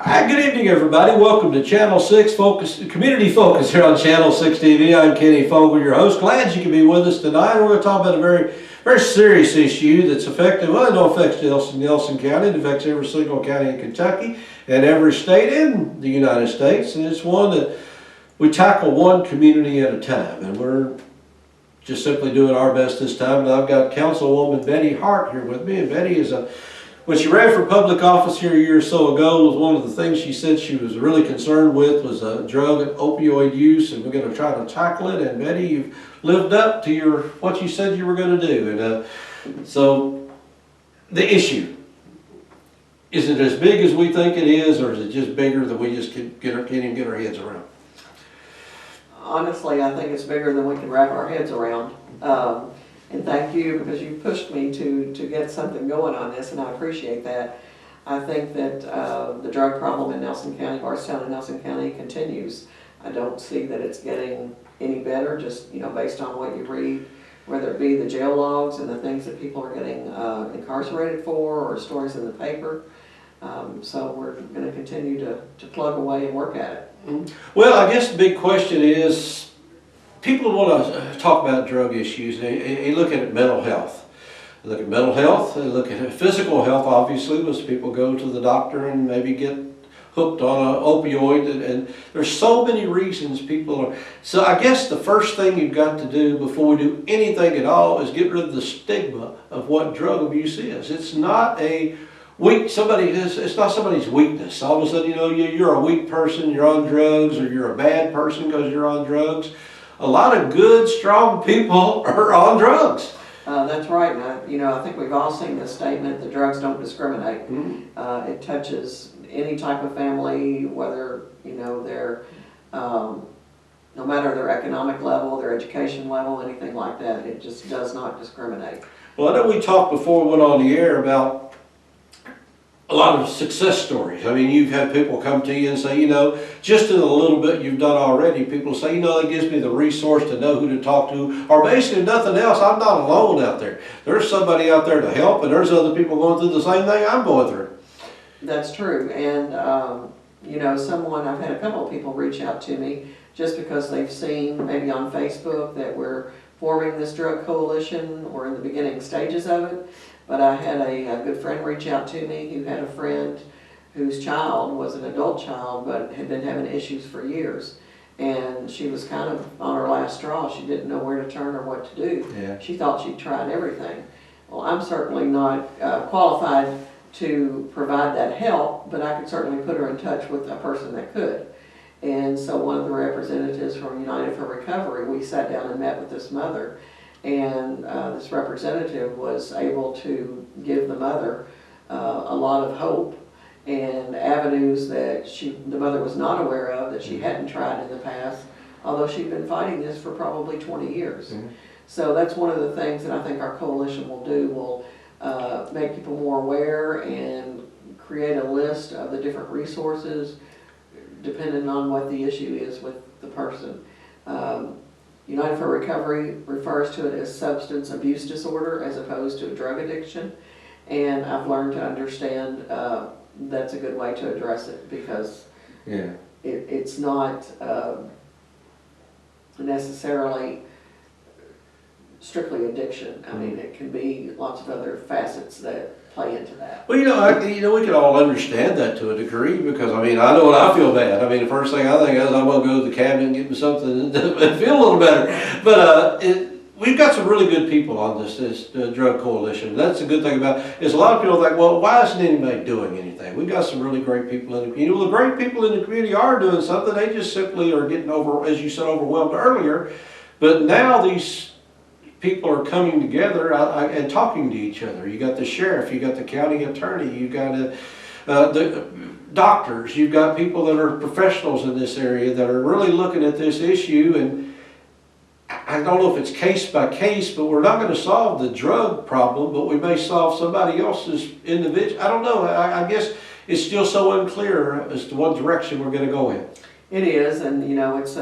Hi, good evening, everybody. Welcome to Channel 6 Focus, Community Focus here on Channel 6 TV. I'm Kenny Fogel, your host. Glad you can be with us tonight. We're going to talk about a very serious issue that's affecting, well, it don't affect Nelson County. It affects every single county in Kentucky and every state in the United States. And it's one that we tackle one community at a time. And we're just simply doing our best this time. And I've got Councilwoman Betty Hart here with me. And Betty is when she ran for public office here a year or so ago, was one of the things she said she was really concerned with was drug and opioid use, and we're going to try to tackle it. And Betty, you've lived up to what you said you were going to do. And so the issue, is it as big as we think it is, or is it just bigger than we just can't even get our heads around? Honestly, I think it's bigger than we can wrap our heads around. And thank you, because you pushed me to get something going on this, and I appreciate that. I think that the drug problem in Nelson County, Bardstown and Nelson County continues. I don't see that it's getting any better, just based on what you read, whether it be the jail logs and the things that people are getting incarcerated for, or stories in the paper. So we're going to continue to plug away and work at it. Well, I guess the big question is, people want to talk about drug issues. They look at mental health. They look at mental health. They look at physical health, obviously, as people go to the doctor and maybe get hooked on an opioid. And there's so many reasons people are. So I guess the first thing you've got to do before we do anything at all is get rid of the stigma of what drug abuse is. It's not a it's not somebody's weakness. All of a sudden, you're a weak person, you're on drugs, or you're a bad person because you're on drugs. A lot of good, strong people are on drugs. That's right. And I think we've all seen this statement that drugs don't discriminate. Mm-hmm. It touches any type of family, whether they're no matter their economic level, their education level, anything like that. It just does not discriminate. Well, I know we talked before we went on the air about a lot of success stories. I mean, you've had people come to you and say, just in a little bit you've done already, people say, that gives me the resource to know who to talk to, or basically nothing else. I'm not alone out there. There's somebody out there to help, and there's other people going through the same thing I'm going through. That's true. And, I've had a couple of people reach out to me just because they've seen maybe on Facebook that we're forming this drug coalition, or in the beginning stages of it. But I had a good friend reach out to me who had a friend whose child was an adult child but had been having issues for years. And she was kind of on her last straw. She didn't know where to turn or what to do. Yeah. She thought she'd tried everything. Well, I'm certainly not qualified to provide that help, but I could certainly put her in touch with a person that could. And so one of the representatives from United for Recovery, we sat down and met with this mother. And this representative was able to give the mother a lot of hope and avenues that the mother was not aware of, that she hadn't tried in the past, although she'd been fighting this for probably 20 years. Mm-hmm. So that's one of the things that I think our coalition will do. Will make people more aware and create a list of the different resources depending on what the issue is with the person. United for Recovery refers to it as substance abuse disorder as opposed to a drug addiction. And I've learned to understand that's a good way to address it, because it's not necessarily strictly addiction. I mean, it can be lots of other facets that play into that. Well, we can all understand that to a degree, because I know when I feel bad. The first thing I think is I'm going to go to the cabinet and get me something and feel a little better. But we've got some really good people on this drug coalition. That's a good thing about it. Is a lot of people think, well, why isn't anybody doing anything? We've got some really great people in the community. Well, the great people in the community are doing something. They just simply are getting as you said, overwhelmed earlier. But now these people are coming together and talking to each other. You got the sheriff, you got the county attorney, you got the doctors, you've got people that are professionals in this area that are really looking at this issue. And I don't know if it's case by case, but we're not going to solve the drug problem, but we may solve somebody else's individual. I don't know. I guess it's still so unclear as to what direction we're going to go in. It is, and it's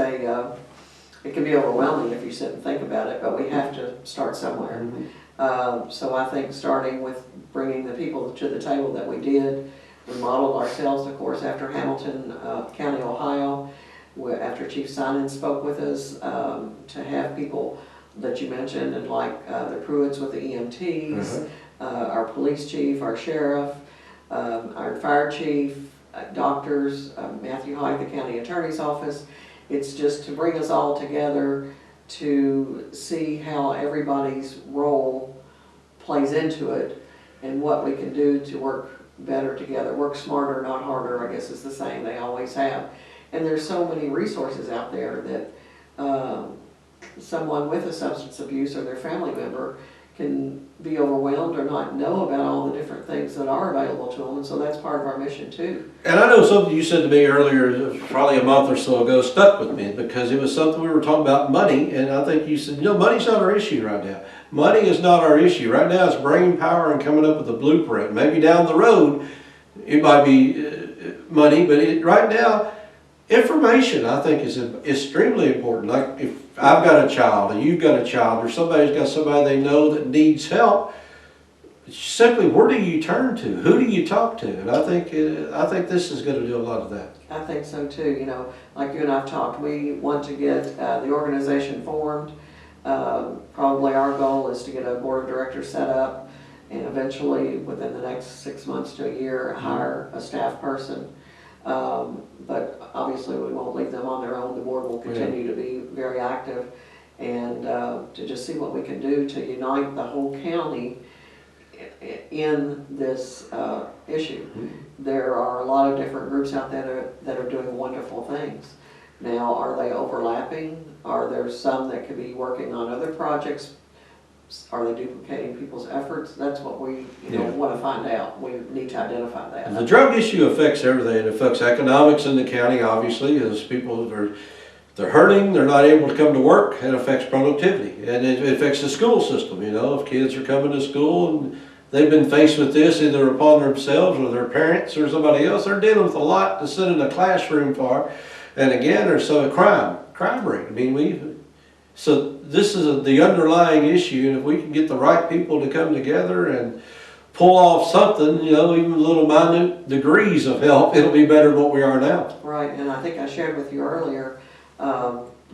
it can be overwhelming if you sit and think about it, but we have to start somewhere. Mm-hmm. So I think starting with bringing the people to the table that we did, We modeled ourselves, of course, after Hamilton County, Ohio, after Chief Simon spoke with us, to have people that you mentioned, and like the Pruitts with the EMTs, our police chief, our sheriff, our fire chief, doctors, Matthew Hyde, the county attorney's office. It's just to bring us all together to see how everybody's role plays into it and what we can do to work better together. Work smarter, not harder, I guess is the saying they always have. And there's so many resources out there that someone with a substance abuse or their family member can be overwhelmed or not know about all the different things that are available to them, and so that's part of our mission too. And I know something you said to me earlier, probably a month or so ago, stuck with me, because it was something we were talking about, money, and I think you said, money's not our issue right now. Money is not our issue. Right now it's brain power and coming up with a blueprint. Maybe down the road it might be money, but right now, information, I think, is extremely important. Like if I've got a child, or you've got a child, or somebody's got somebody they know that needs help, it's simply, where do you turn to? Who do you talk to? And I think this is going to do a lot of that. I think so too. Like you and I've talked, we want to get the organization formed. Probably our goal is to get a board of directors set up, and eventually, within the next 6 months to a year, hire a staff person. But obviously we won't leave them on their own. The board will continue to be very active, and to just see what we can do to unite the whole county in this issue. There are a lot of different groups out there that are doing wonderful things. Now, are they overlapping? Are there some that could be working on other projects? Are they duplicating people's efforts? That's what we want to find out. We need to identify that. The drug issue affects everything. It affects economics in the county, obviously, as people they're hurting, they're not able to come to work. It affects productivity, and it affects the school system. If kids are coming to school and they've been faced with this either upon themselves or their parents or somebody else, they're dealing with a lot to sit in a classroom for. And again, there's some crime rate. So this is the underlying issue, and if we can get the right people to come together and pull off something, even little minute degrees of help, it'll be better than what we are now. Right, and I think I shared with you earlier,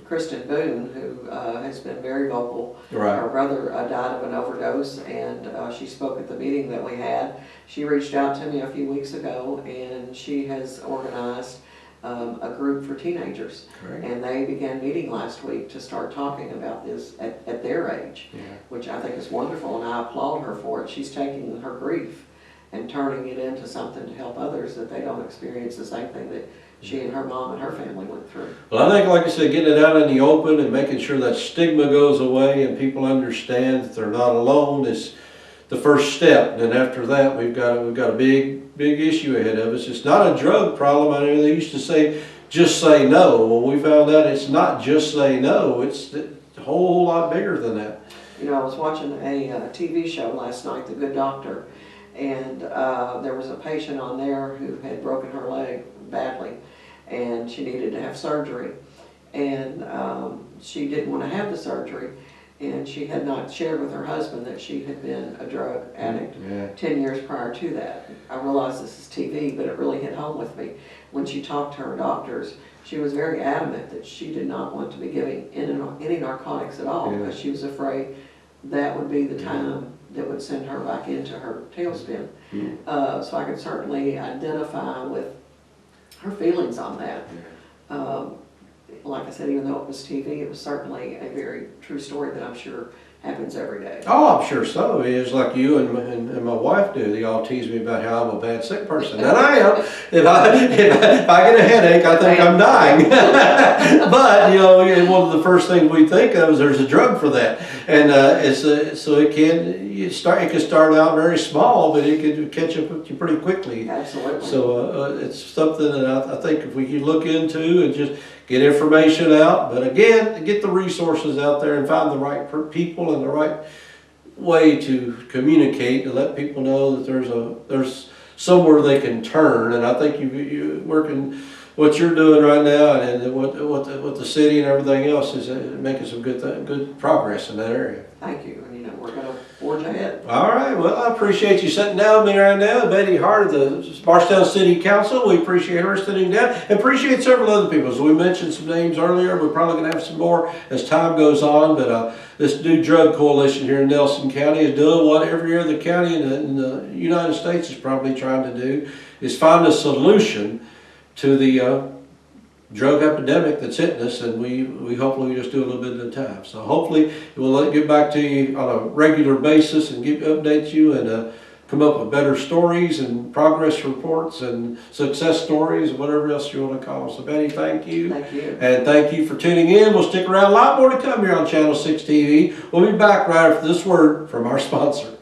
Kristen Boone, who has been very vocal. Right. Her brother died of an overdose, and she spoke at the meeting that we had. She reached out to me a few weeks ago, and she has organized a group for teenagers. Correct. And they began meeting last week to start talking about this at their age, which I think is wonderful, and I applaud her for it. She's taking her grief and turning it into something to help others, that they don't experience the same thing that she and her mom and her family went through. Well, I think, like I said, getting it out in the open and making sure that stigma goes away and people understand that they're not alone is the first step. And then after that, we've got a big issue ahead of us. It's not a drug problem. I know they used to say, just say no. Well, we found out it's not just say no. It's a whole lot bigger than that. I was watching a TV show last night, The Good Doctor, and there was a patient on there who had broken her leg badly, and she needed to have surgery. And she didn't want to have the surgery, and she had not shared with her husband that she had been a drug addict 10 years prior to that. I realize this is TV, but it really hit home with me. When she talked to her doctors, she was very adamant that she did not want to be giving any narcotics at all, because she was afraid that would be the time that would send her back into her tailspin. So I could certainly identify with her feelings on that. Like I said, even though it was TV, it was certainly a very true story that I'm sure happens every day. Oh, I'm sure so. It's like you and my wife do. They all tease me about how I'm a bad sick person. And I am. If I get a headache, I think I'm dying. But, one of the first things we think of is there's a drug for that. And so it can start out very small, but it can catch up with you pretty quickly. Absolutely. So it's something that I think if we could look into and just get information out, but again, get the resources out there and find the right people and the right way to communicate to let people know that there's somewhere they can turn. And I think you working what you're doing right now, and what the city and everything else is making some good progress in that area. Thank you. And we're forge ahead. All right, well, I appreciate you sitting down with me right now. Betty Hart of the Bardstown City Council, we appreciate her sitting down. And appreciate several other people. So we mentioned some names earlier. We're probably going to have some more as time goes on. But this new drug coalition here in Nelson County is doing what every other county in the United States is probably trying to do, is find a solution to the drug epidemic that's hitting us, and we hopefully just do a little bit at a time. So hopefully we'll get back to you on a regular basis and update you and come up with better stories and progress reports and success stories and whatever else you want to call them. So Betty, thank you. Thank you. And thank you for tuning in. We'll stick around. A lot more to come here on Channel 6 TV. We'll be back right after this word from our sponsor.